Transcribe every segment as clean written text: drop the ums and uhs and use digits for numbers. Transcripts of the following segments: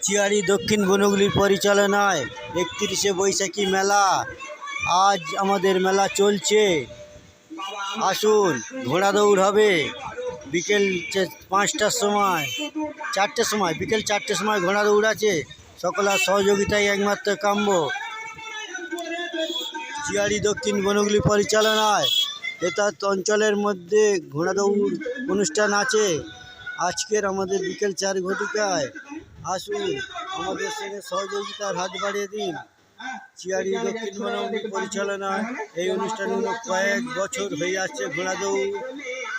চিয়াড়ি দক্ষিণ বনগুলির পরিচালনায় 31শে বৈশাখী মেলা। আজ আমাদের মেলা চলছে, আসুন। ঘোড়া দৌড় হবে বিকেল 5টার সময়, 4টের সময়, বিকেল 4টের সময় ঘোড়া দৌড় আছে। সকলের সহযোগিতায় একমাত্র কাম্য। চিয়াড়ি দক্ষিণ বনগুলি পরিচালনায় এটা অঞ্চলের মধ্যে ঘোড়া দৌড় অনুষ্ঠান আছে আজকের আমাদের বিকেল 4 ঘটিকায়। আসুন, আমাদের সঙ্গে সহযোগিতার হাত বাড়িয়ে দিন। চিয়াড়ি দক্ষিণ বনগুলি পরিচালনায় এই অনুষ্ঠানগুলো কয়েক বছর হয়ে আসছে। ঘোড়া দৌড়,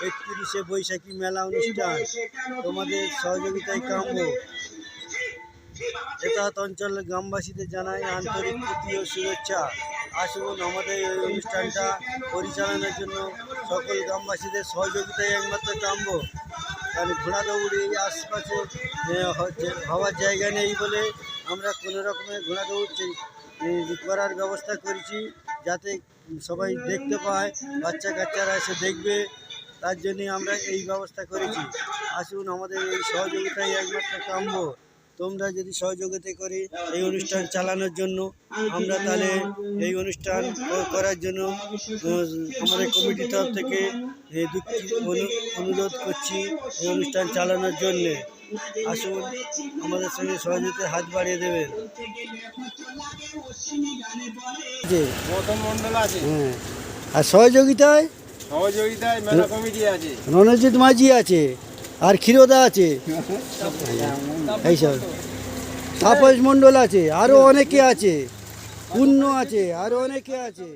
31শে বৈশাখী মেলা অনুষ্ঠান, তোমাদের সহযোগিতায় কাম্য। এটা অঞ্চলের গ্রামবাসীদের জানাই আন্তরিক প্রীতি ও শুভেচ্ছা। আসুন, আমাদের এই অনুষ্ঠানটা পরিচালনার জন্য সকল গ্রামবাসীদের সহযোগিতায় একমাত্র কাম্য। কারণ ঘোড়া দৌড়ে এই আশপাশে হওয়ার জায়গা নেই বলে আমরা কোনো রকমের ঘোড়া দৌড় করার ব্যবস্থা করেছি, যাতে সবাই দেখতে পায়, বাচ্চা কাচ্চারা এসে দেখবে, তার জন্যে আমরা এই ব্যবস্থা করেছি। আসুন, আমাদের এই সহযোগিতায় একমাত্র কাম্য। তোমরা যদি সহযোগিতা করে এই অনুষ্ঠান চালানোর জন্য, আমরা তাহলে এই অনুষ্ঠান করার জন্য আমাদের কমিটির তরফ থেকে অনুরোধ করছি এই অনুষ্ঠান চালানোর জন্যে। আসুন, আমাদের সঙ্গে সহযোগিতায় হাত বাড়িয়ে দেবেন। মন্ডল আছে, আর সহযোগিতায় মেলা কমিটি আছে, রণজিৎ মাঝি আছে, আর ক্ষীরোদা আছে, এইসব তাপস মণ্ডল আছে, আরও অনেকে আছে, পূর্ণ আছে, আরও অনেকে আছে।